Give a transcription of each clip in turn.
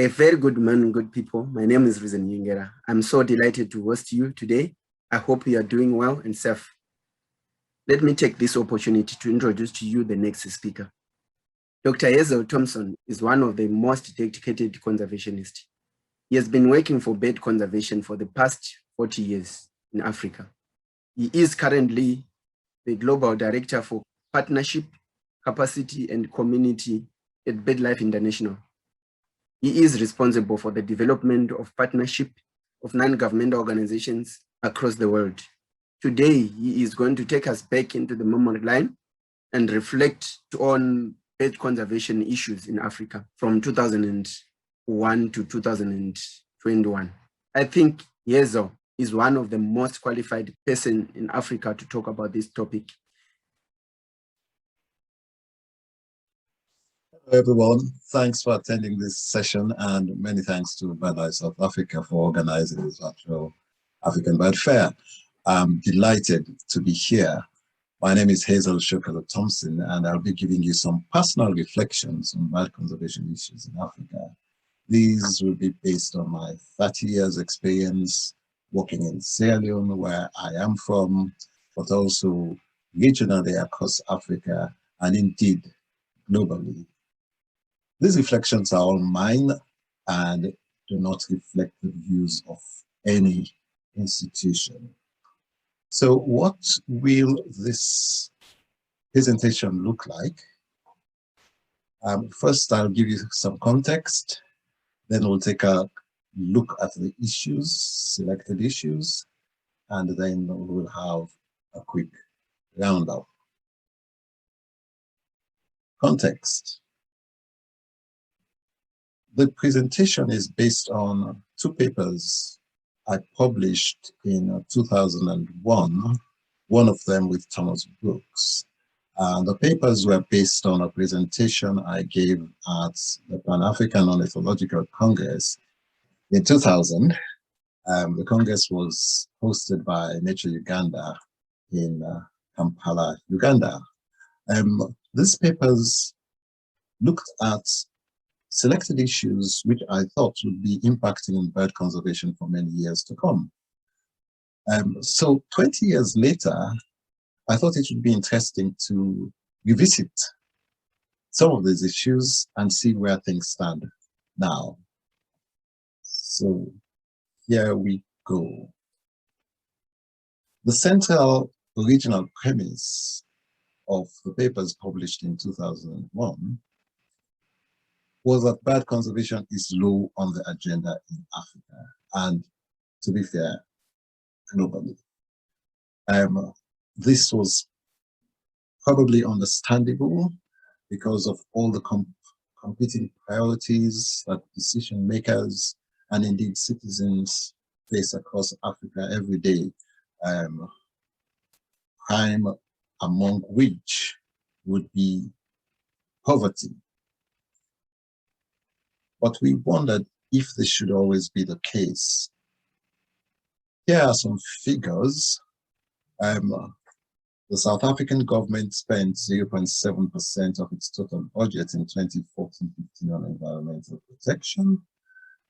A very good morning, good people. My name is Reason Yingera. I'm so delighted to host you today. I hope you are doing well and safe. Let me take this opportunity to introduce to you the next speaker. Dr. Hazell Thompson is one of the most dedicated conservationists. He has been working for bird conservation for the past 40 years in Africa. He is currently the Global Director for Partnership, Capacity and Community at BirdLife International. He is responsible for the development of partnership of non-governmental organizations across the world. Today, he is going to take us back into the memory line and reflect on bird conservation issues in Africa from 2001 to 2021. I think Hazell is one of the most qualified person in Africa to talk about this topic. Hello everyone, thanks for attending this session and many thanks to BirdLife South Africa for organizing this virtual African Bird Fair. I'm delighted to be here. My name is Shokellu Thompson and I'll be giving you some personal reflections on bird conservation issues in Africa. These will be based on my 30 years experience working in Sierra Leone, where I am from, but also regionally across Africa and indeed globally. These reflections are all mine and do not reflect the views of any institution. So what will this presentation look like? First, I'll give you some context. Then we'll take a look at the issues, selected issues, and then we'll have a quick roundup. Context. The presentation is based on two papers I published in 2001, one of them with Thomas Brooks. The papers were based on a presentation I gave at the Pan-African Ornithological Congress in 2000. The Congress was hosted by Nature Uganda in Kampala, Uganda. These papers looked at selected issues which I thought would be impacting on bird conservation for many years to come. So 20 years later, I thought it would be interesting to revisit some of these issues and see where things stand now. So here we go. The central original premise of the papers published in 2001 was that bird conservation is low on the agenda in Africa, and to be fair, globally. This was probably understandable because of all the competing priorities that decision makers and indeed citizens face across Africa every day, crime among which would be poverty. But we wondered if this should always be the case. Here are some figures. The South African government spent 0.7% of its total budget in 2014-15 on environmental protection,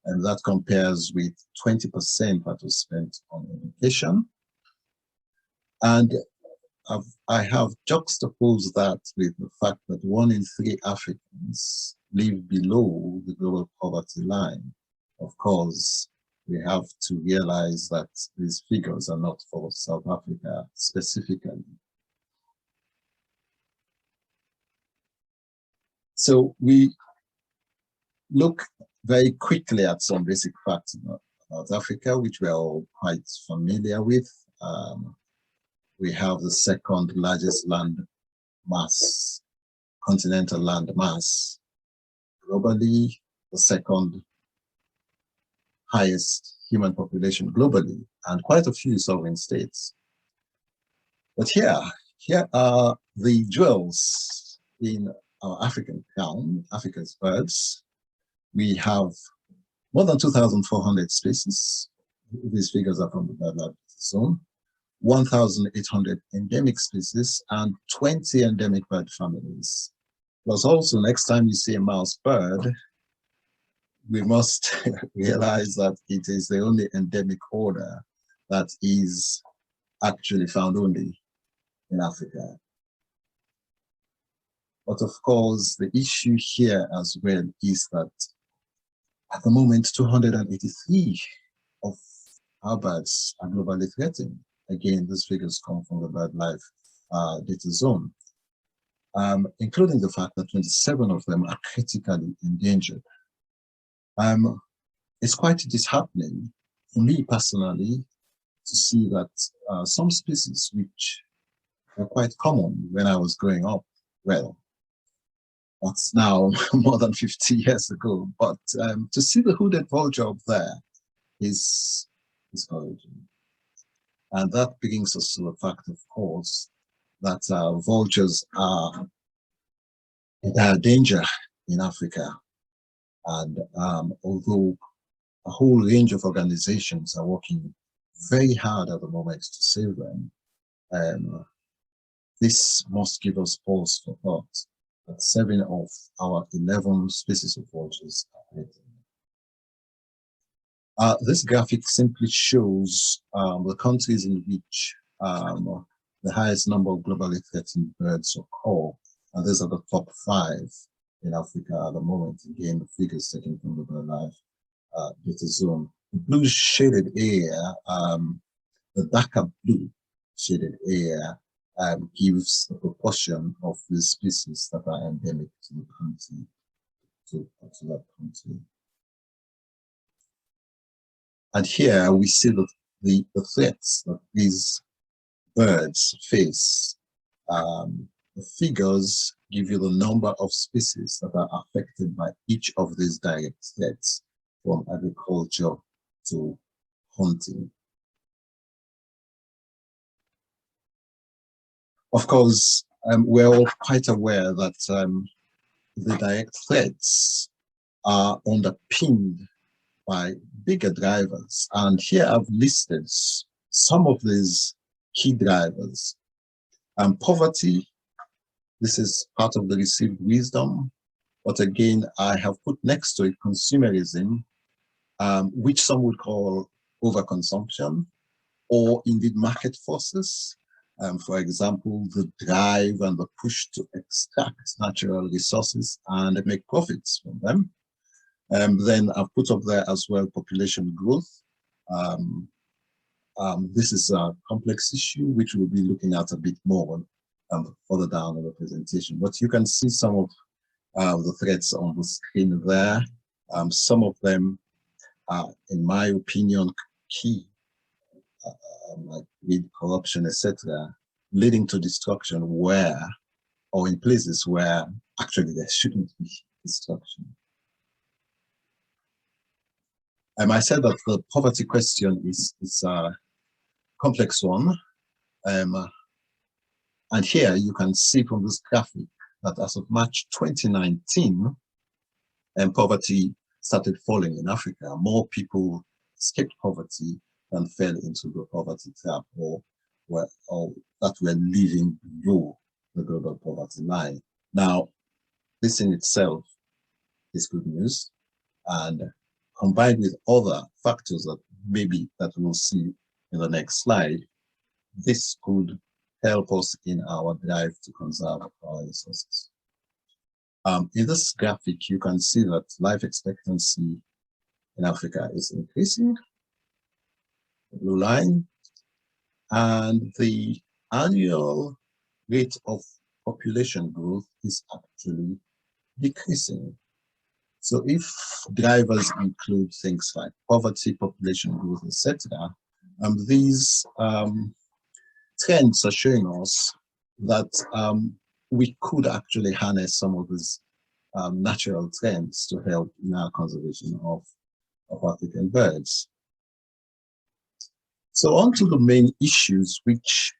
and that compares with 20% that was spent on education. And I have juxtaposed that with the fact that 1 in 3 Africans live below the global poverty line. Of course, we have to realize that these figures are not for South Africa specifically. So we look very quickly at some basic facts about Africa, which we are all quite familiar with. We have the second largest land mass, continental land mass globally, the second highest human population globally, and quite a few sovereign states. But here are the jewels in our African crown, Africa's birds. We have more than 2,400 species. These figures are from the BirdLife zone. 1,800 endemic species and 20 endemic bird families. Plus also, next time you see a mouse bird, we must realize that it is the only endemic order that is actually found only in Africa. But of course, the issue here as well is that at the moment, 283 of our birds are globally threatened. Again, these figures come from the BirdLife data zone, including the fact that 27 of them are critically endangered. It's quite disheartening for me personally to see that some species which were quite common when I was growing up, well, that's now more than 50 years ago, but to see the hooded vulture up there is discouraging. And that brings us to the fact, of course, that vultures are in dire danger in Africa. And although a whole range of organizations are working very hard at the moment to save them, this must give us pause for thought that 7 of our 11 species of vultures are threatened. This graphic simply shows the countries in which the highest number of globally threatened birds occur, and these are the top 5 in Africa at the moment. Again, the figures taken from the BirdLife data zone. The blue shaded area, the darker blue shaded area gives the proportion of the species that are endemic to the country, to that country. And here we see the threats that these birds face. The figures give you the number of species that are affected by each of these direct threats, from agriculture to hunting. Of course, we're all quite aware that the direct threats are underpinned by bigger drivers. And here I've listed some of these key drivers. Poverty, this is part of the received wisdom. But again, I have put next to it consumerism, which some would call overconsumption, or indeed market forces. For example, the drive and the push to extract natural resources and make profits from them. Then I've put up there as well population growth. This is a complex issue which we'll be looking at a bit more further down in the presentation. But you can see some of the threats on the screen there. Some of them are, in my opinion, key, like greed, corruption, etc., leading to destruction where, or in places where actually there shouldn't be destruction. I said that the poverty question is a complex one. And here you can see from this graphic that as of March 2019, poverty started falling in Africa. More people escaped poverty than fell into the poverty trap or that were living below the global poverty line. Now, this in itself is good news, and combined with other factors that we'll see in the next slide, this could help us in our drive to conserve our resources. In this graphic, you can see that life expectancy in Africa is increasing, the blue line, and the annual rate of population growth is actually decreasing. So if drivers include things like poverty, population growth, etc., these trends are showing us that we could actually harness some of these natural trends to help in our conservation of African birds. So on to the main issues which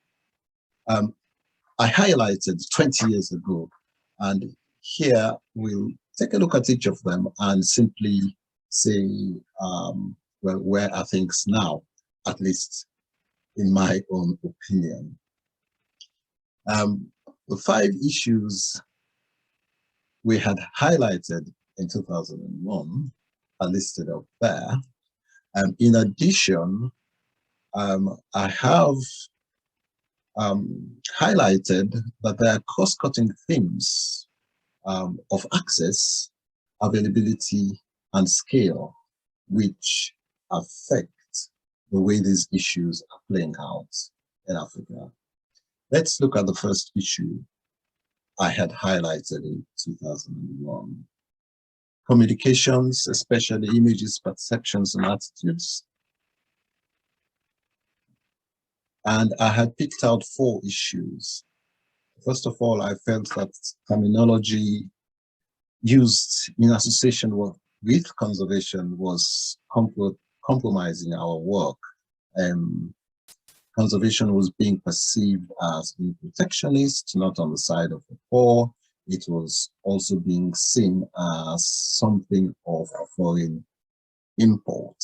I highlighted 20 years ago, and here we'll take a look at each of them and simply say, well, where are things now, at least in my own opinion. The 5 issues we had highlighted in 2001 are listed up there. In addition, I have highlighted that there are cross-cutting themes of access, availability, and scale, which affect the way these issues are playing out in Africa. Let's look at the first issue I had highlighted in 2001. Communications, especially images, perceptions, and attitudes. And I had picked out 4 issues. First of all, I felt that terminology used in association with conservation was compromising our work. Conservation was being perceived as being protectionist, not on the side of the poor. It was also being seen as something of a foreign import.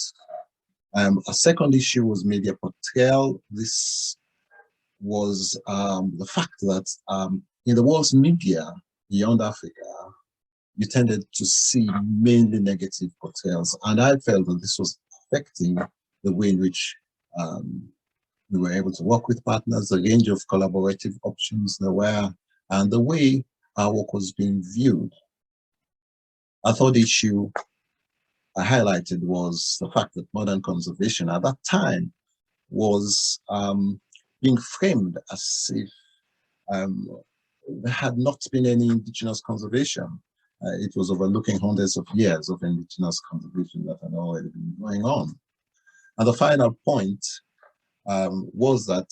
A second issue was media portrayal. This was the fact that in the world's media beyond Africa, you tended to see mainly negative portrayals. And I felt that this was affecting the way in which we were able to work with partners, the range of collaborative options there were, and the way our work was being viewed. A third issue I highlighted was the fact that modern conservation at that time was being framed as if there had not been any indigenous conservation. It was overlooking hundreds of years of indigenous conservation that had already been going on. And the final point was that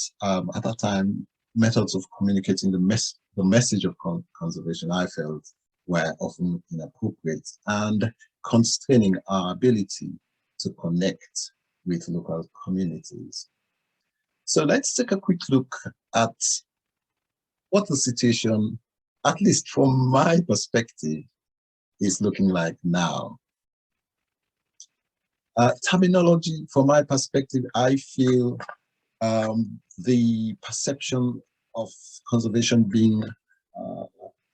at that time, methods of communicating the message of conservation, I felt, were often inappropriate and constraining our ability to connect with local communities. So let's take a quick look at what the situation, at least from my perspective, is looking like now. Terminology, from my perspective, I feel the perception of conservation being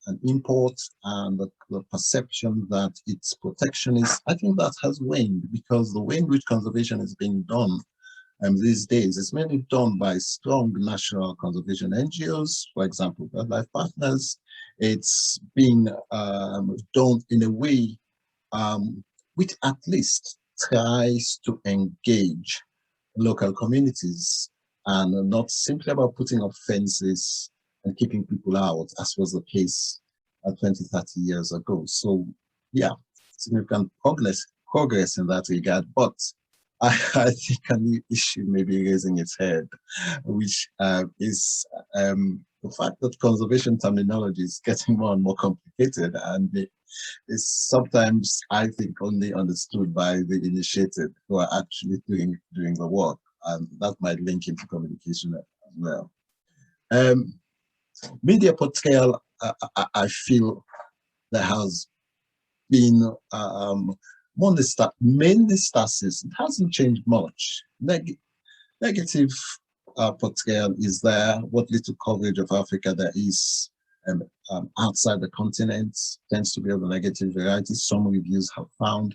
an import and the perception that it's protectionist, I think that has waned, because the way in which conservation is being done these days is mainly done by strong national conservation NGOs, for example, wildlife partners. It's being done in a way which at least tries to engage local communities, and not simply about putting up fences and keeping people out, as was the case 20, 30 years ago. So yeah, significant progress in that regard, but I think a new issue may be raising its head, which is the fact that conservation terminology is getting more and more complicated, and is sometimes, I think, only understood by the initiated who are actually doing the work, and that might link into communication as well. Media portrayal, I feel there has been mainly stasis. It hasn't changed much. Negative portrayal is there. What little coverage of Africa there is outside the continent tends to be of the negative variety. Some reviews have found.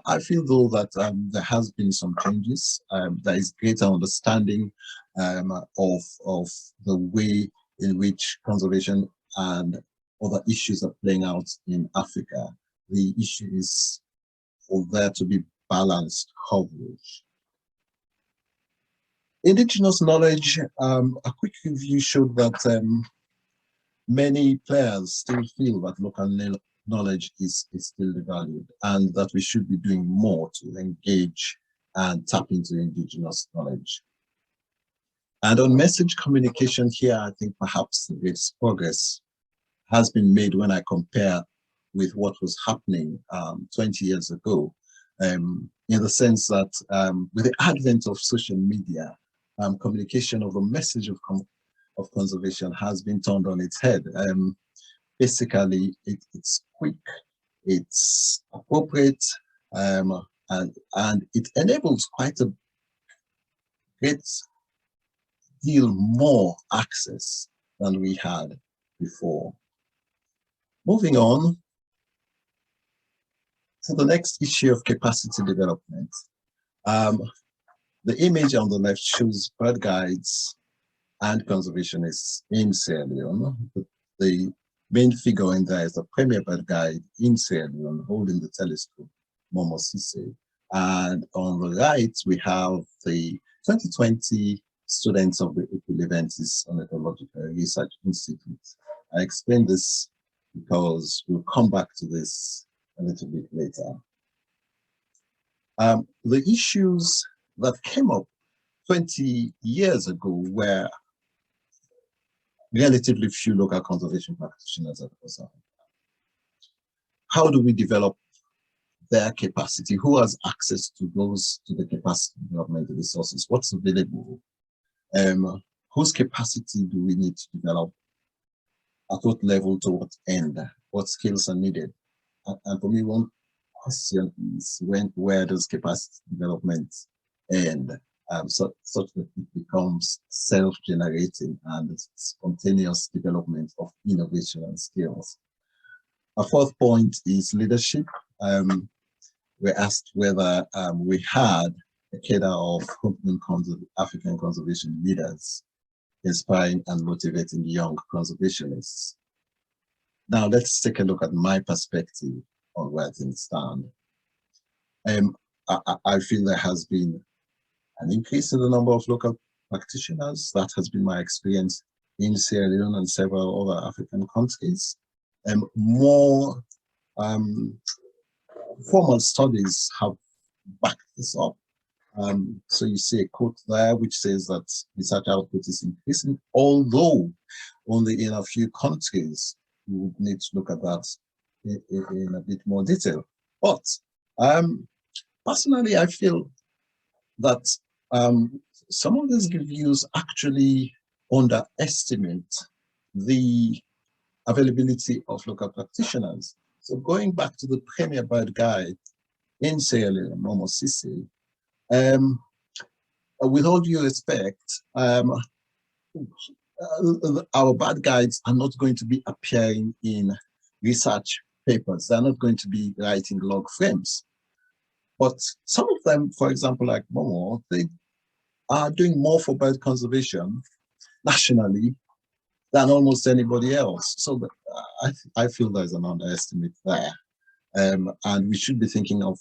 I feel though that there has been some changes. There is greater understanding of the way in which conservation and other issues are playing out in Africa. The issue is for there to be balanced coverage. Indigenous knowledge, a quick review showed that many players still feel that local knowledge is still devalued, and that we should be doing more to engage and tap into indigenous knowledge. And on message communication here, I think perhaps the greatest progress has been made when I compare with what was happening 20 years ago, in the sense that with the advent of social media, communication of a message of conservation has been turned on its head. Basically, it's quick, it's appropriate, and it enables quite a great deal more access than we had before. Moving on, So the next issue of capacity development. The image on the left shows bird guides and conservationists in Sierra Leone. The main figure in there is the premier bird guide in Sierra Leone holding the telescope, Momo Sise. And on the right, we have the 2020 students of the Leventis Ornithological Research Institute. I explained this because we'll come back to this a little bit later. The issues that came up 20 years ago were relatively few local conservation practitioners across Africa. How do we develop their capacity? Who has access to the capacity development resources? What's available? Whose capacity do we need to develop? At what level, to what end? What skills are needed? And for me, one question is where does capacity development end? Such that it becomes self-generating and spontaneous development of innovation and skills. A fourth point is leadership. We're asked whether we had a cadre of African conservation leaders inspiring and motivating young conservationists. Now let's take a look at my perspective on where things stand. I feel there has been an increase in the number of local practitioners. That has been my experience in Sierra Leone and several other African countries. More formal studies have backed this up. So you see a quote there which says that research output is increasing, although only in a few countries. We would need to look at that in a bit more detail. But personally, I feel that some of these reviews actually underestimate the availability of local practitioners. So going back to the premier bird guide in Sierra Leone, Momo Sise, with all due respect, our bird guides are not going to be appearing in research papers. They're not going to be writing log frames. But some of them, for example, like Momo, they are doing more for bird conservation nationally than almost anybody else. So I feel there's an underestimate there. And we should be thinking of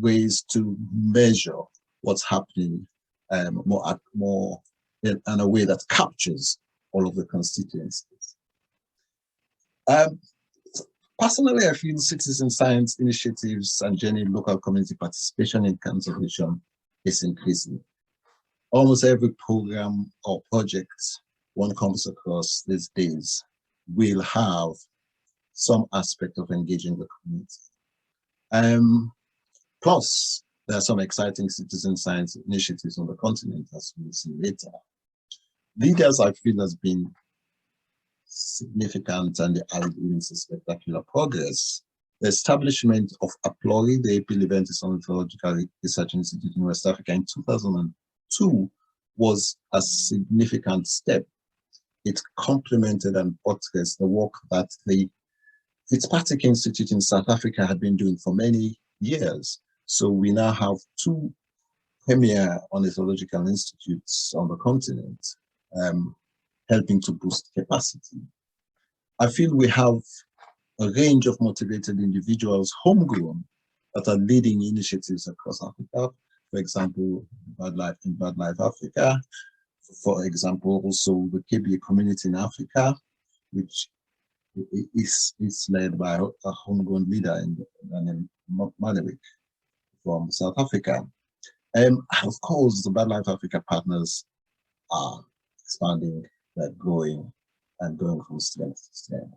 ways to measure what's happening more in a way that captures all of the constituencies. Personally, I feel citizen science initiatives and genuine local community participation in conservation is increasing. Almost every program or project one comes across these days will have some aspect of engaging the community. Plus, there are some exciting citizen science initiatives on the continent, as we'll see later. Leaders, I feel, has been significant and I would even say spectacular progress. The establishment of APLORI, the Leventis Ornithological Research Institute in West Africa in 2002 was a significant step. It complemented and buttressed the work that the Fitzpatrick Institute in South Africa had been doing for many years. So we now have two premier ornithological institutes on the continent, helping to boost capacity. I feel we have a range of motivated individuals, homegrown, that are leading initiatives across Africa. For example, BirdLife Africa. For example, also the KBA community in Africa, which is led by a homegrown leader named Malewick from South Africa. And of course, the BirdLife Africa partners are expanding, they're growing and going from strength to strength.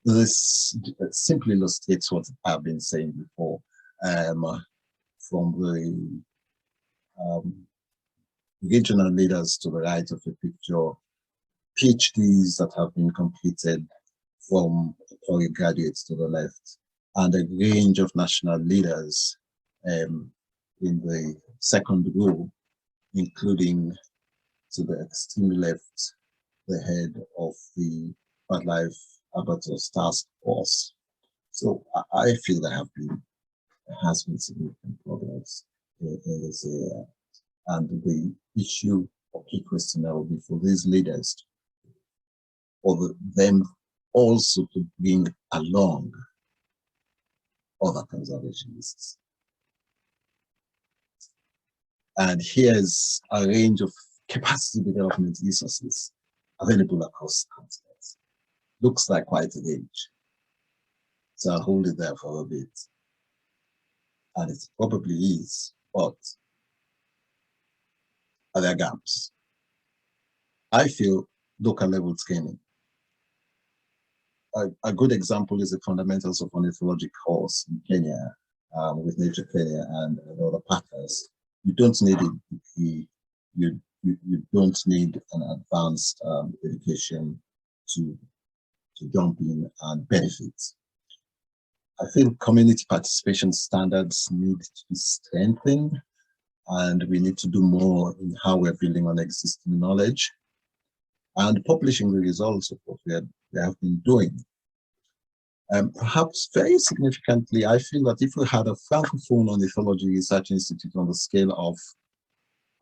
This simply illustrates what I've been saying before, from the regional leaders to the right of the picture, PhDs that have been completed from graduates to the left, and a range of national leaders in the second row, including to the extreme left, the head of the BirdLife Alberto's task force. So I feel there has been significant progress in this area. And the issue or key question now will be for these leaders, for them also to bring along other conservationists. And here's a range of capacity development resources available across continents. Looks like quite a range. So I'll hold it there for a bit. And it probably is, but are there gaps? I feel local level training. A good example is the fundamentals of ornithology course in Kenya with Nature Kenya and other partners. You don't need a degree, you don't need an advanced education to jump in and benefit. I feel community participation standards need to be strengthened, and we need to do more in how we're building on existing knowledge and publishing the results of what we have been doing. Perhaps very significantly, I feel that if we had a Francophone Ornithology Research Institute on the scale of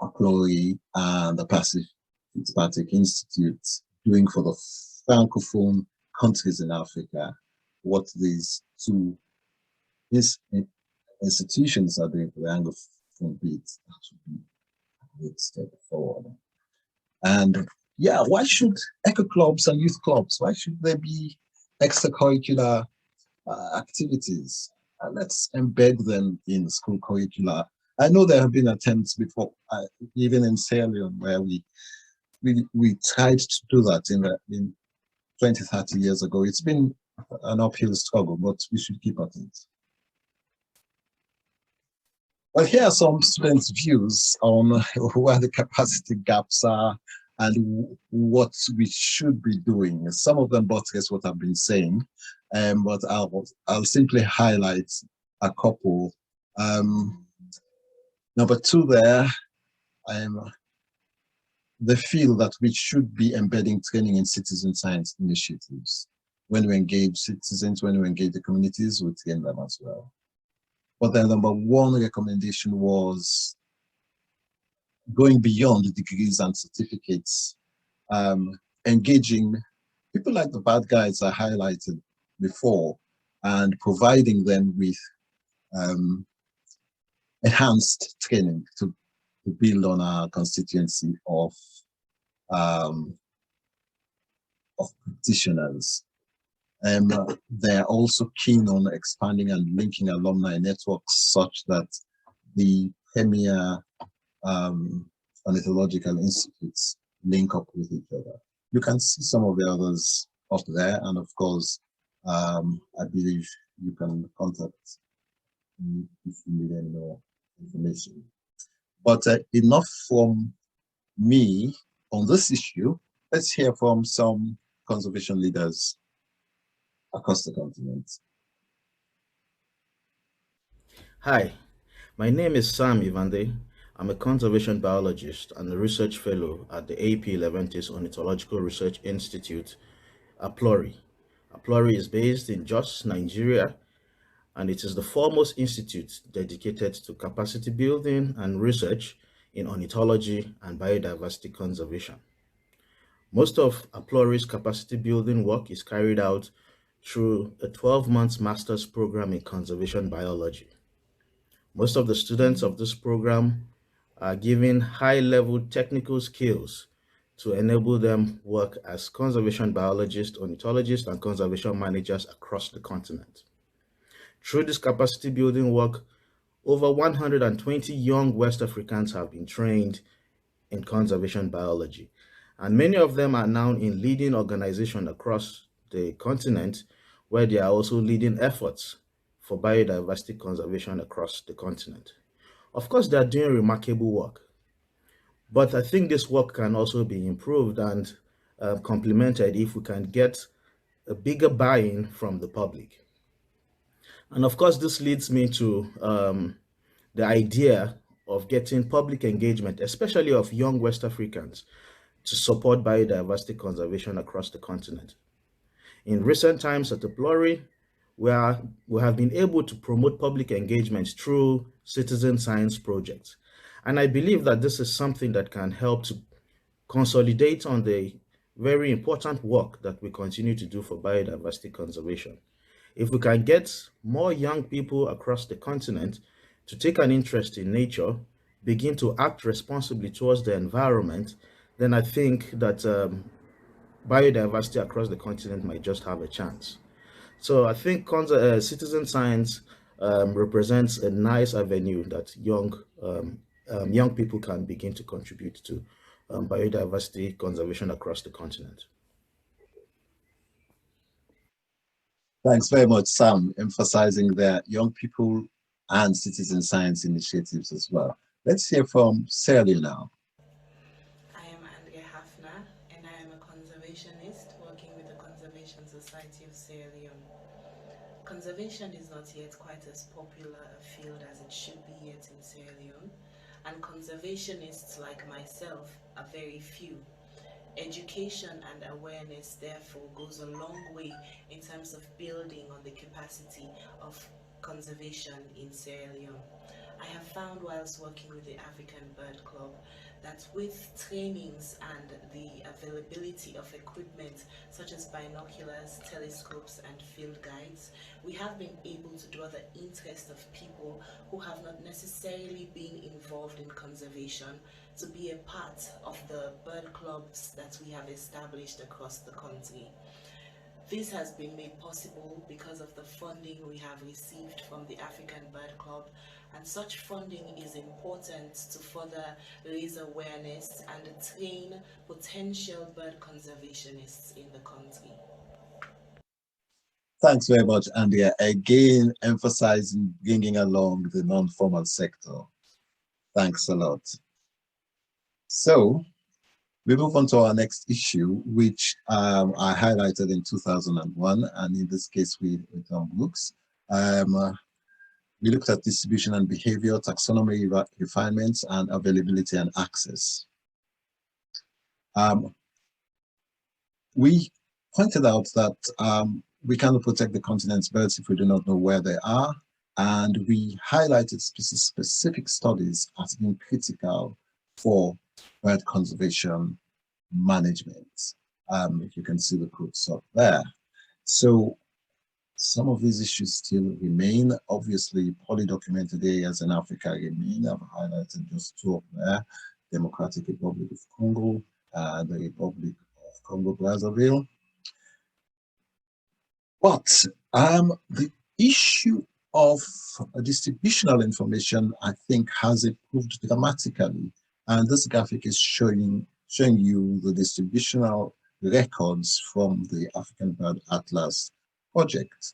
Aplori and the Pacific Fitzpatrick Institute doing for the Francophone countries in Africa, what these two institutions are doing for the Anglophone bit, that would be a great step forward. And yeah, why should eco clubs and youth clubs, why should there be extracurricular activities? Let's embed them in school curricula. I know there have been attempts before, even in Sierra Leone, where we tried to do that in 20, 30 years ago. It's been an uphill struggle, but we should keep at it. Well, here are some students' views on where the capacity gaps are and what we should be doing. Some of them buttress what I've been saying, but I'll simply highlight a couple. Number two there, they feel that we should be embedding training in citizen science initiatives. When we engage citizens, when we engage the communities, we train them as well. But the number one recommendation was going beyond degrees and certificates, engaging people like the bad guys I highlighted before and providing them with enhanced training to build on our constituency of practitioners. They're also keen on expanding and linking alumni networks such that the premier ornithological institutes link up with each other. You can see some of the others up there, and of course, I believe you can contact me if you need any more information. But enough from me on this issue. Let's hear from some conservation leaders across the continent. Hi, my name is Sam Ivande. I'm a conservation biologist and a research fellow at the AP Leventis Ornithological Research Institute, Aplori. Aplori is based in Jos, Nigeria, and it is the foremost institute dedicated to capacity building and research in ornithology and biodiversity conservation. Most of Aplori's capacity building work is carried out through a 12-month master's program in conservation biology. Most of the students of this program are given high-level technical skills to enable them work as conservation biologists, ornithologists, and conservation managers across the continent. Through this capacity building work, over 120 young West Africans have been trained in conservation biology, and many of them are now in leading organizations across the continent where they are also leading efforts for biodiversity conservation across the continent. Of course, they are doing remarkable work, but I think this work can also be improved and complemented if we can get a bigger buy-in from the public. And of course, this leads me to the idea of getting public engagement, especially of young West Africans, to support biodiversity conservation across the continent. In recent times at the Plori, we have been able to promote public engagements through citizen science projects. And I believe that this is something that can help to consolidate on the very important work that we continue to do for biodiversity conservation. If we can get more young people across the continent to take an interest in nature, begin to act responsibly towards the environment, then I think that biodiversity across the continent might just have a chance. So I think citizen science represents a nice avenue that young people can begin to contribute to biodiversity conservation across the continent. Thanks very much, Sam, emphasizing the young people and citizen science initiatives as well. Let's hear from Sally now. I am Andrea Hafner, and I am a conservationist working with the Conservation Society of Sierra Leone. Conservation is not yet quite as popular a field as it should be yet in Sierra Leone, and conservationists like myself are very few. Education and awareness therefore goes a long way in terms of building on the capacity of conservation in Sierra Leone. I have found whilst working with the African Bird Club that with trainings and the availability of equipment such as binoculars, telescopes and field guides, we have been able to draw the interest of people who have not necessarily been involved in conservation to be a part of the bird clubs that we have established across the country. This has been made possible because of the funding we have received from the African Bird Club, and such funding is important to further raise awareness and train potential bird conservationists in the country. Thanks very much, Andrea. Again, emphasizing bringing along the non-formal sector. Thanks a lot. So, we move on to our next issue, which I highlighted in 2001, and in this case with Tom Brooks. We looked at distribution and behavior, taxonomy refinements, and availability and access. We pointed out that we cannot protect the continent's birds if we do not know where they are, and we highlighted species-specific studies as being critical for bird conservation management. If you can see the quotes up there. So some of these issues still remain. Obviously, poorly documented areas in Africa remain. I've highlighted just two of there: Democratic Republic of Congo, the Republic of Congo-Brazzaville. But the issue of distributional information, I think, has improved dramatically. And this graphic is showing you the distributional records from the African Bird Atlas project,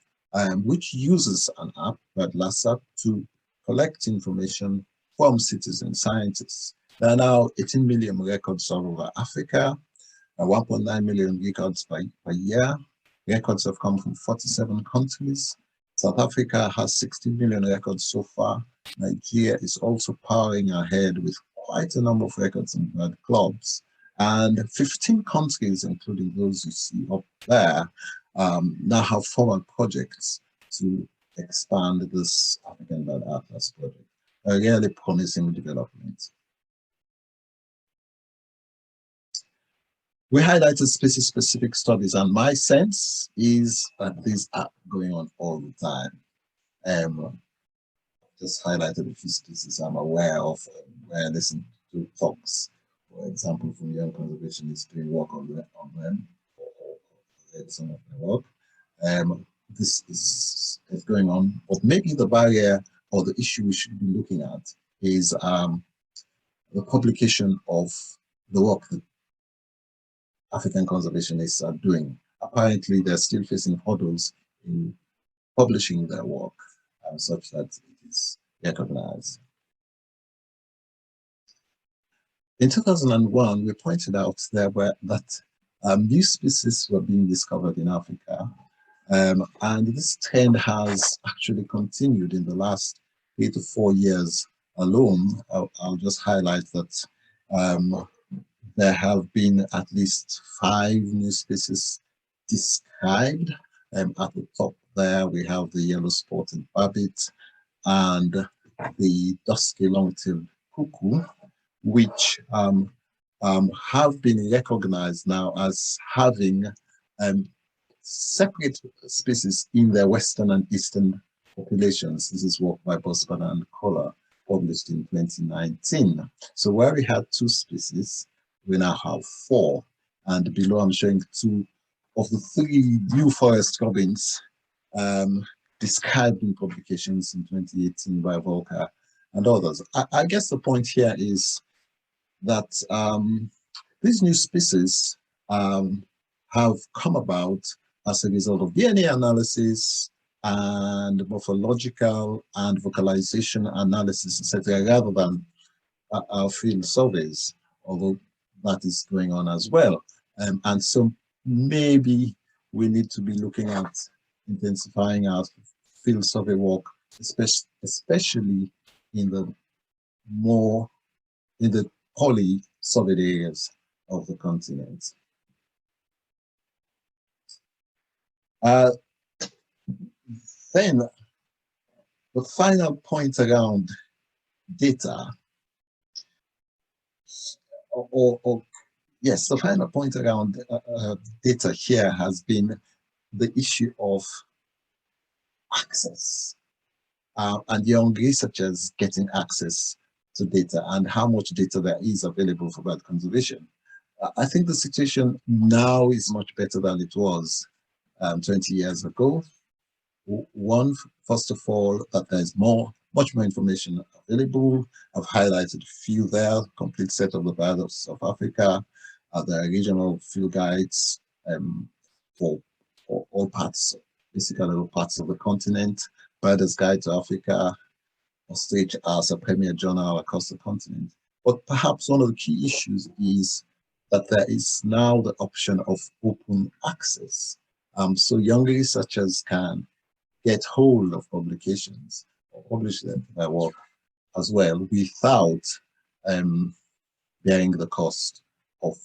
which uses an app, Birdlas app, to collect information from citizen scientists. There are now 18 million records all over Africa, 1.9 million records per year. Records have come from 47 countries. South Africa has 60 million records so far. Nigeria is also powering ahead with quite a number of records in bird clubs. And 15 countries, including those you see up there, now have formal projects to expand this African Bird Atlas project. A really promising development. We highlighted species-specific studies, and my sense is that these are going on all the time. Just highlighted a few species I'm aware of, where I listen to talks, for example, from young conservationists doing work on them, or read some of their work. This is going on, but maybe the barrier or the issue we should be looking at is the publication of the work that African conservationists are doing. Apparently, they're still facing hurdles in publishing their work such that it is recognized. In 2001, we pointed out that new species were being discovered in Africa, and this trend has actually continued in the last 3 to 4 years alone. I'll just highlight that there have been at least 5 new species described. At the top there, we have the yellow spotted rabbit and the dusky long-tailed cuckoo, which have been recognized now as having separate species in their western and eastern populations. This is work by Bospada and Kohler, published in 2019. So where we had 2 species, we now have 4. And below I'm showing 2 of the 3 new forest robins described in publications in 2018 by Volker and others. I guess the point here is that these new species have come about as a result of DNA analysis and morphological and vocalization analysis, etc., rather than our field surveys, although that is going on as well. And so maybe we need to be looking at intensifying our field survey work, especially in the poorly surveyed areas of the continent. Then the final point around data, yes, the final point around data here has been the issue of access and young researchers getting access to data and how much data there is available for bird conservation. I think the situation now is much better than it was 20 years ago. One, first of all, that there's much more information available. I've highlighted a few there: complete set of the birds of South Africa, there are regional field guides for all parts, basically all parts of the continent, Birders Guide to Africa, Ostrich as a premier journal across the continent. But perhaps one of the key issues is that there is now the option of open access. So young researchers can get hold of publications or publish them their work as well without bearing the cost of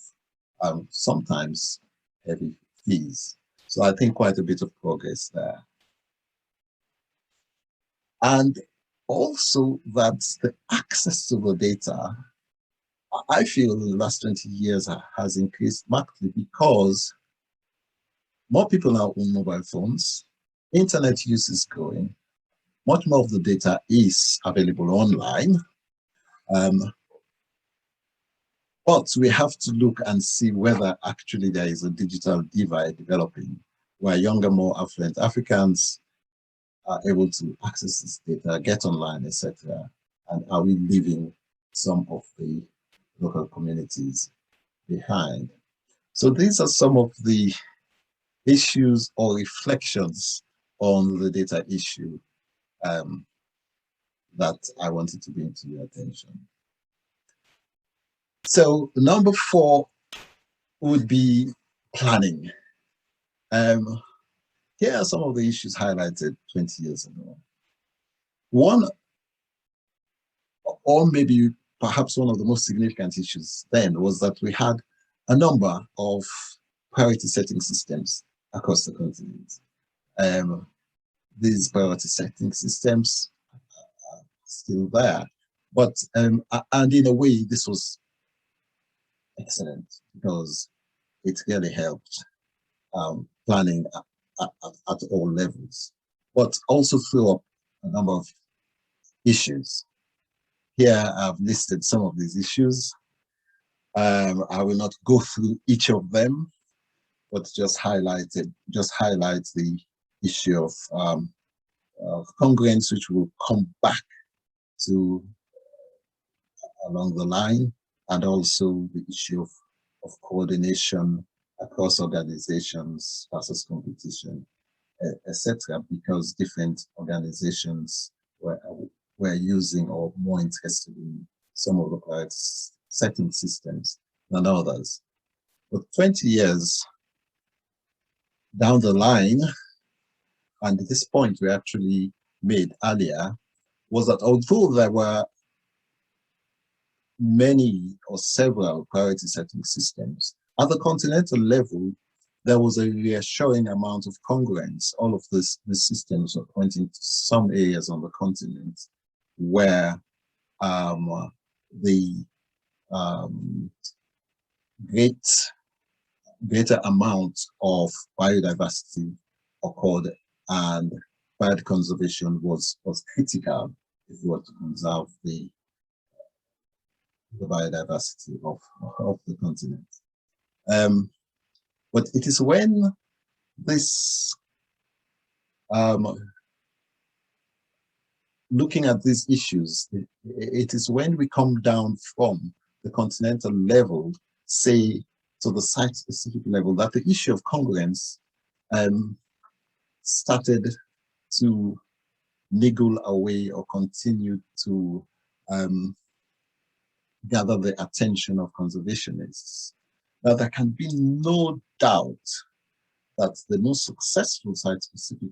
sometimes heavy fees. So I think quite a bit of progress there. And also that the access to the data, I feel in the last 20 years has increased markedly because more people now own mobile phones, internet use is growing, much more of the data is available online. But we have to look and see whether actually there is a digital divide developing where younger, more affluent Africans are able to access this data, get online, etc. And are we leaving some of the local communities behind? So these are some of the issues or reflections on the data issue that I wanted to bring to your attention. So number 4 would be planning. Here are some of the issues highlighted 20 years ago. One, or maybe perhaps one of the most significant issues then, was that we had a number of priority setting systems across the continent. These priority setting systems are still there, but and in a way this was excellent because it really helped planning at all levels, but also threw up a number of issues. Here I've listed some of these issues. I will not go through each of them, but just highlight the issue of congruence, which will come back to along the line, and also the issue of coordination across organizations versus competition, etc., because different organizations were using or more interested in some of the priority setting systems than others. But 20 years down the line, and this point we actually made earlier, was that although there were many or several priority setting systems, at the continental level, there was a reassuring amount of congruence. All of these systems are pointing to some areas on the continent where the greater amount of biodiversity occurred, and bird conservation was critical if we were to conserve the biodiversity of the continent. But it is when this looking at these issues, it is when we come down from the continental level, say, to the site-specific level, that the issue of congruence started to niggle away or continue to gather the attention of conservationists. Now, there can be no doubt that the most successful site-specific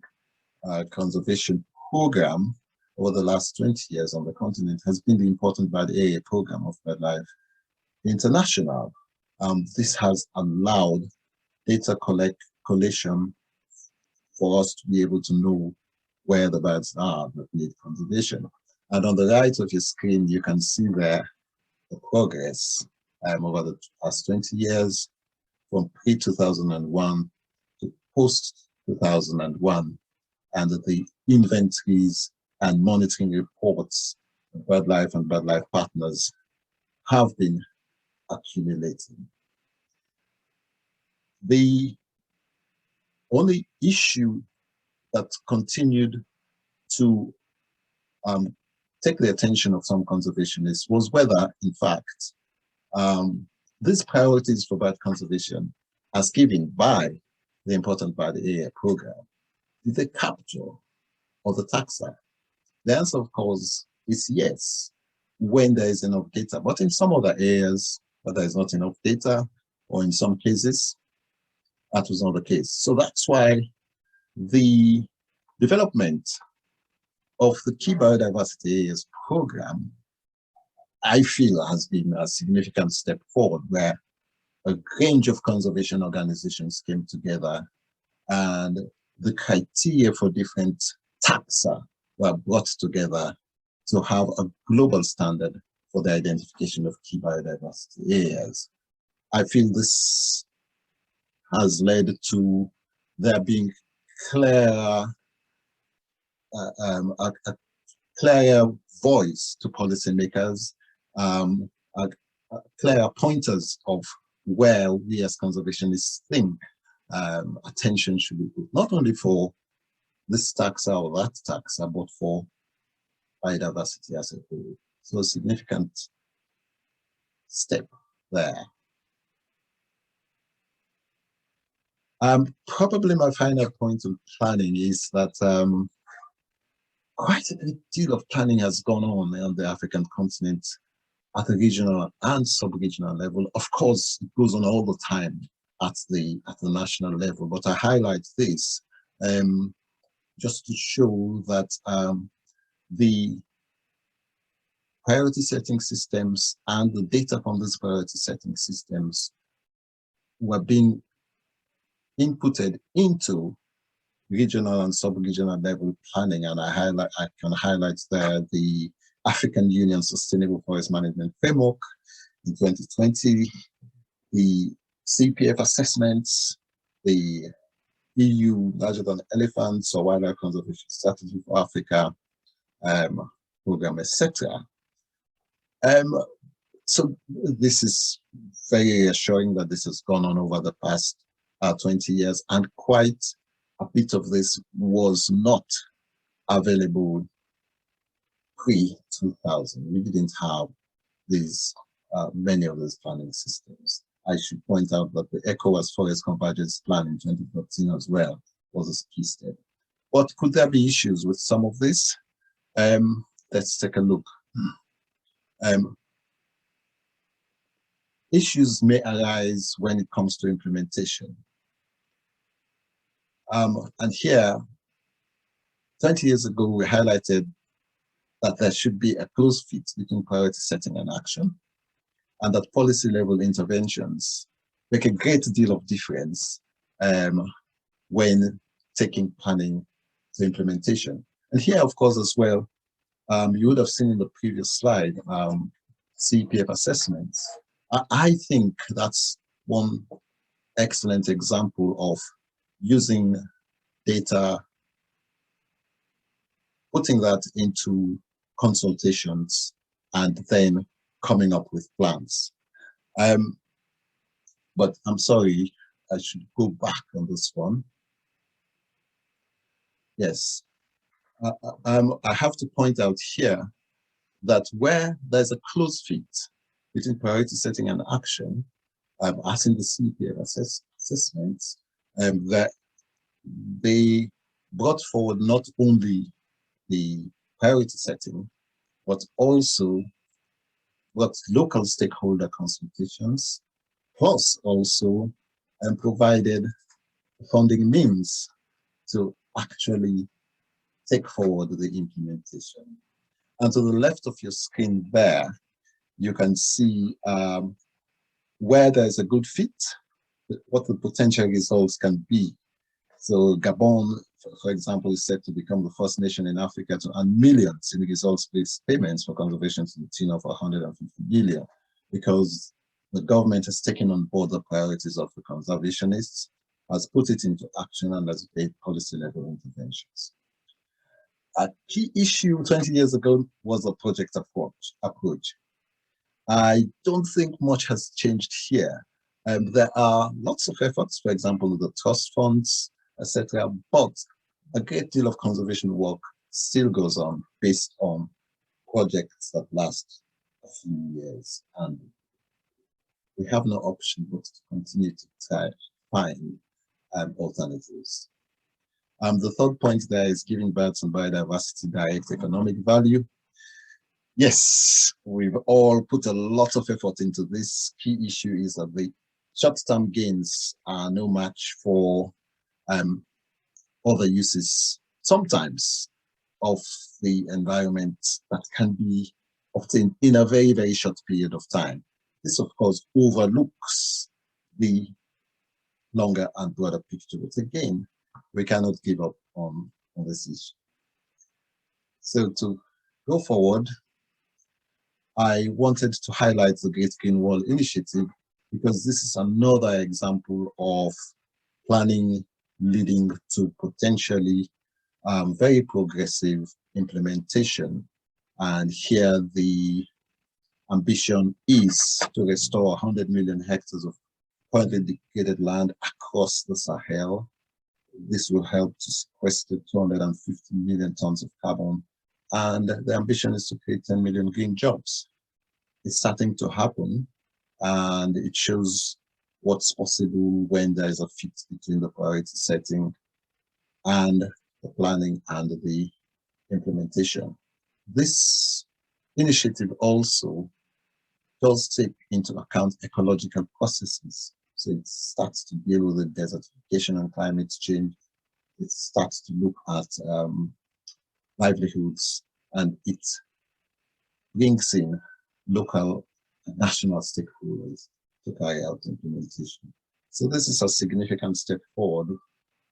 conservation program over the last 20 years on the continent has been the important bird area program of BirdLife International. This has allowed data collation for us to be able to know where the birds are that need conservation. And on the right of your screen, you can see there the progress over the past 20 years, from pre-2001 to post-2001, and the inventories and monitoring reports of BirdLife and BirdLife partners have been accumulating. The only issue that continued to take the attention of some conservationists was whether, in fact, these priorities for bird conservation, as given by the important bird area program, did they capture all the taxa? The answer, of course, is yes, when there is enough data. But in some other areas, where there is not enough data, or in some cases, that was not the case. So that's why the development of the Key Biodiversity Areas program, I feel, has been a significant step forward, where a range of conservation organizations came together and the criteria for different taxa were brought together to have a global standard for the identification of key biodiversity areas. I feel this has led to there being a clearer voice to policymakers, clearer pointers of where we as conservationists think attention should be put, not only for this taxa or that taxa, but for biodiversity as a whole. So a significant step there. Probably my final point of planning is that quite a great deal of planning has gone on the African continent at the regional and sub-regional level. Of course, it goes on all the time at the national level, but I highlight this just to show that the priority setting systems and the data from these priority setting systems were being inputted into regional and sub-regional level planning, and I can highlight there the African Union Sustainable Forest Management Framework in 2020, the CPF assessments, the EU Larger Than Elephants or Wildlife Conservation Strategy for Africa program, etc. So this is very reassuring that this has gone on over the past 20 years, and quite a bit of this was not available pre-2000. We didn't have these many of these planning systems. I should point out that the ECOWAS Forest Convergence Plan in 2014 as well was a key step. But could there be issues with some of this? Let's take a look. Issues may arise when it comes to implementation. And here, 20 years ago, we highlighted that there should be a close fit between priority setting and action, and that policy level interventions make a great deal of difference when taking planning to implementation. And here, of course, as well, you would have seen in the previous slide, CPF assessments. I think that's one excellent example of using data, putting that into consultations, and then coming up with plans. But I'm sorry, I should go back on this one. Yes, I have to point out here that where there's a close fit between priority setting and action, as in the CPF assessments, that they brought forward not only the priority setting, but also what local stakeholder consultations, plus also provided funding means to actually take forward the implementation. And to the left of your screen there, you can see where there's a good fit, what the potential results can be. So Gabon, for example, is set to become the first nation in Africa to earn millions in results-based payments for conservation to the tune of 150 million, because the government has taken on board the priorities of the conservationists, has put it into action, and has made policy-level interventions. A key issue 20 years ago was the project approach. I don't think much has changed here. There are lots of efforts, for example, the trust funds, etc., but a great deal of conservation work still goes on based on projects that last a few years, and we have no option but to continue to try to find alternatives. The third point there is giving birds and biodiversity direct economic value. Yes, we've all put a lot of effort into this. Key issue is that the short-term gains are no match for other uses, sometimes, of the environment that can be obtained in a very, very short period of time. This, of course, overlooks the longer and broader picture. But again, we cannot give up on this issue. So to go forward, I wanted to highlight the Great Green Wall Initiative, because this is another example of planning leading to potentially very progressive implementation. And here the ambition is to restore 100 million hectares of currently degraded land across the Sahel. This will help to sequester 250 million tons of carbon, and the ambition is to create 10 million green jobs. It's starting to happen, and it shows what's possible when there is a fit between the priority setting and the planning and the implementation. This initiative also does take into account ecological processes. So it starts to deal with the desertification and climate change. It starts to look at livelihoods, and it brings in local and national stakeholders to carry out implementation. So this is a significant step forward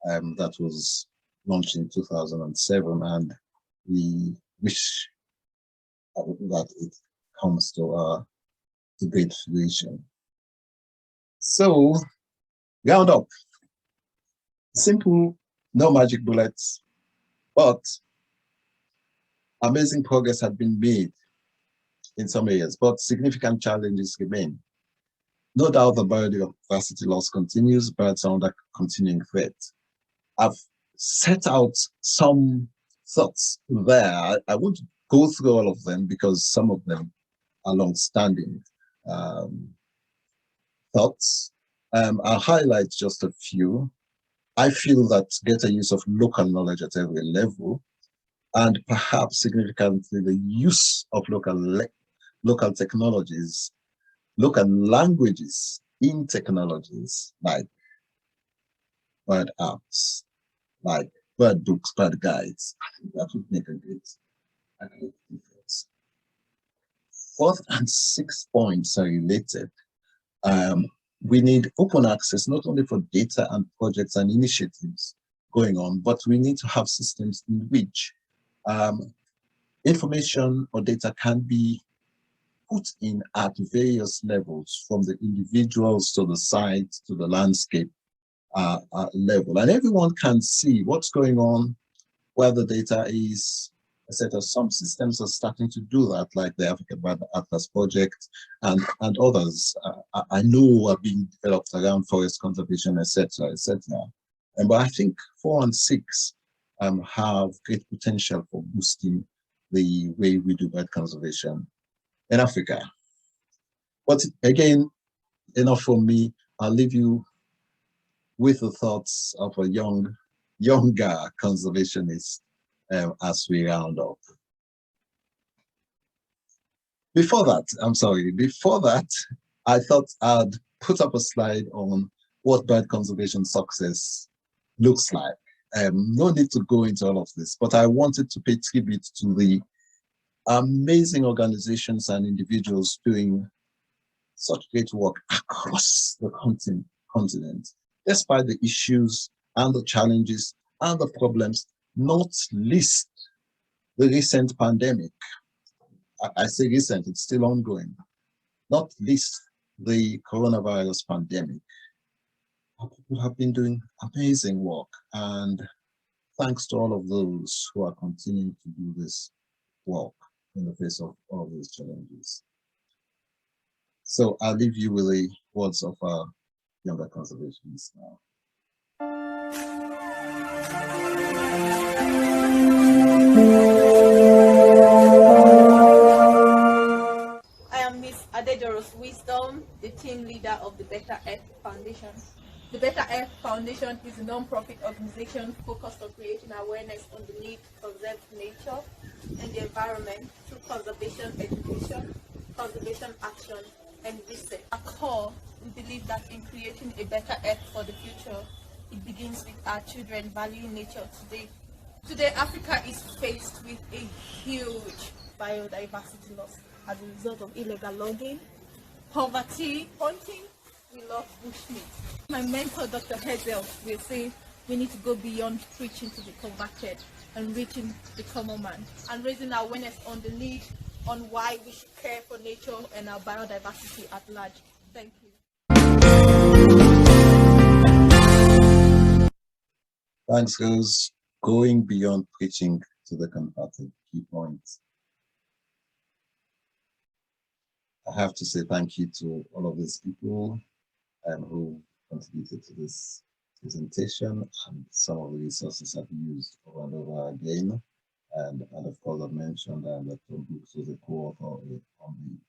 that was launched in 2007, and we wish that it comes to great fruition. So, round up. Simple, no magic bullets, but amazing progress had been made in some areas, but significant challenges remain. No doubt the biodiversity loss continues, birds are under continuing threat. I've set out some thoughts there. I won't go through all of them because some of them are long-standing thoughts. I'll highlight just a few. I feel that greater use of local knowledge at every level, and perhaps significantly the use of local technologies, local languages in technologies like bird apps, like bird books, bird guides. I think that would make a great difference. Fourth and sixth points are related. we need open access, not only for data and projects and initiatives going on, but we need to have systems in which information or data can be put in at various levels, from the individuals to the site to the landscape level. And everyone can see what's going on, where the data is, etc. Some systems are starting to do that, like the African Bird Atlas project and others I know are being developed around forest conservation, etc., etc. But I think 4 and 6 have great potential for boosting the way we do bird conservation in Africa. But again, enough from me. I'll leave you with the thoughts of a younger conservationist as we round up. Before that, I thought I'd put up a slide on what bird conservation success looks like. No need to go into all of this, but I wanted to pay tribute to the amazing organizations and individuals doing such great work across the continent, despite the issues and the challenges and the problems, not least the recent pandemic. I say recent, it's still ongoing, not least the coronavirus pandemic. People have been doing amazing work, and thanks to all of those who are continuing to do this work in the face of all these challenges. So I'll leave you with the words of our younger conservationists now. I am Miss Adejoros Wisdom, the team leader of the Better Earth Foundation. The Better Earth Foundation is a non-profit organization focused on creating awareness on the need to conserve nature and the environment through conservation education, conservation action, and research. At core, we believe that in creating a better earth for the future, it begins with our children valuing nature today. Today, Africa is faced with a huge biodiversity loss as a result of illegal logging, poverty, hunting. We love bushmeat. My mentor, Dr. Hazell, will say we need to go beyond preaching to the converted and reaching the common man, and raising awareness on the need on why we should care for nature and our biodiversity at large. Thank you. Thanks, girls. Going beyond preaching to the converted, key points. I have to say thank you to all of these people who contributed to this presentation, and some of the resources I've used over and over again. And of course, I've mentioned that Tom Brooks was a co-author on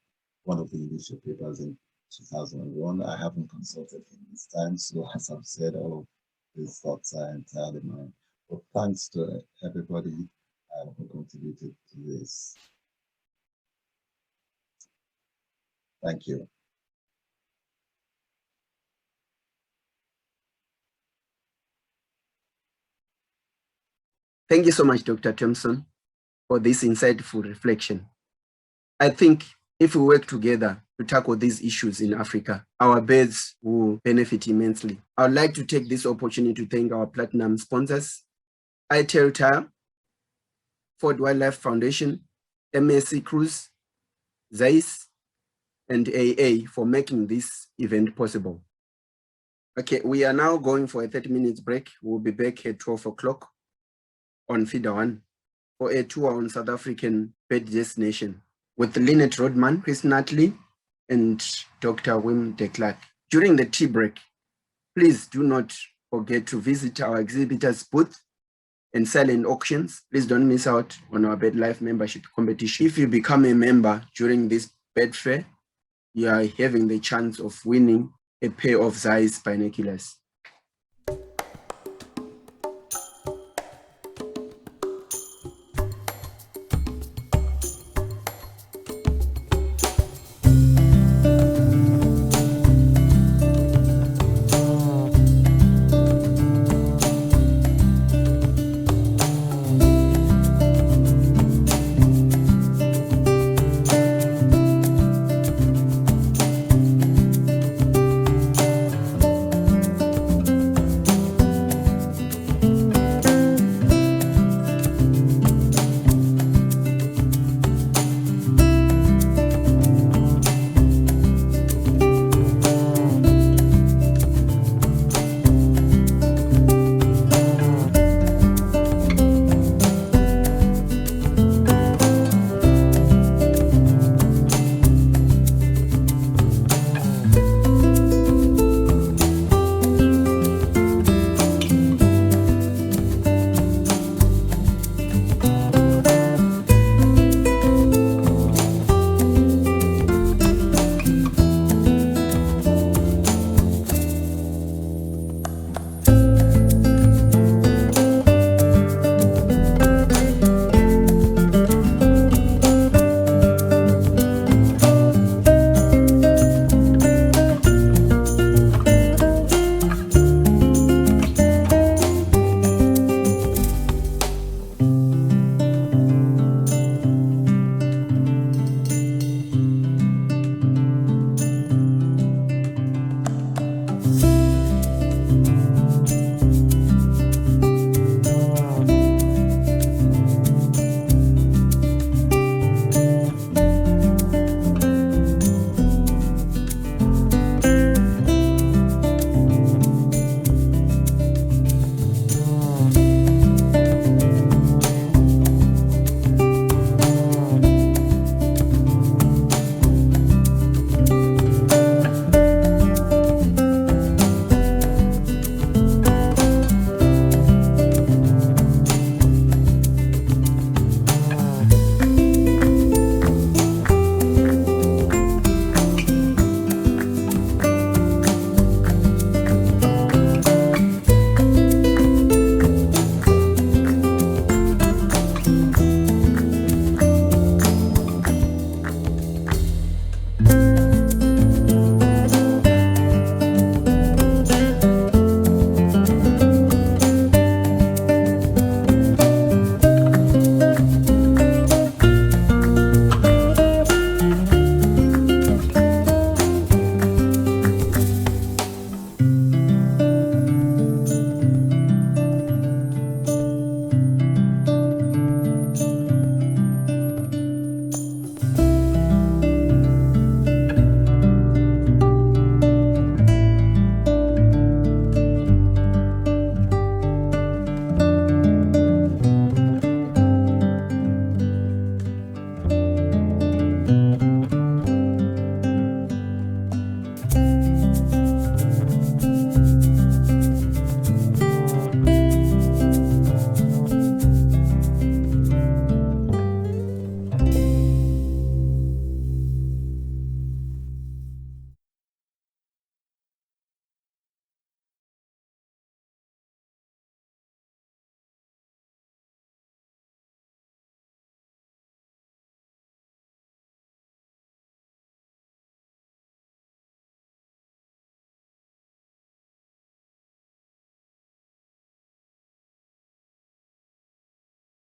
one of the initial papers in 2001. I haven't consulted him this time, so as I've said, all of these thoughts are entirely mine. But thanks to everybody who contributed to this. Thank you. Thank you so much, Dr. Thompson, for this insightful reflection. I think if we work together to tackle these issues in Africa, our birds will benefit immensely. I would like to take this opportunity to thank our platinum sponsors, ITEL Tire, Ford Wildlife Foundation, MSC Cruise, ZAIS, and AA for making this event possible. Okay, we are now going for a 30-minute break. We'll be back at 12 o'clock on Feeder 1 for a tour on South African bird destination with Lynette Rodman, Chris Nutley, and Dr. Wim de Klerk. During the tea break, please do not forget to visit our exhibitors booth and silent auctions. Please don't miss out on our BirdLife membership competition. If you become a member during this bird fair, you are having the chance of winning a pair of Zeiss binoculars.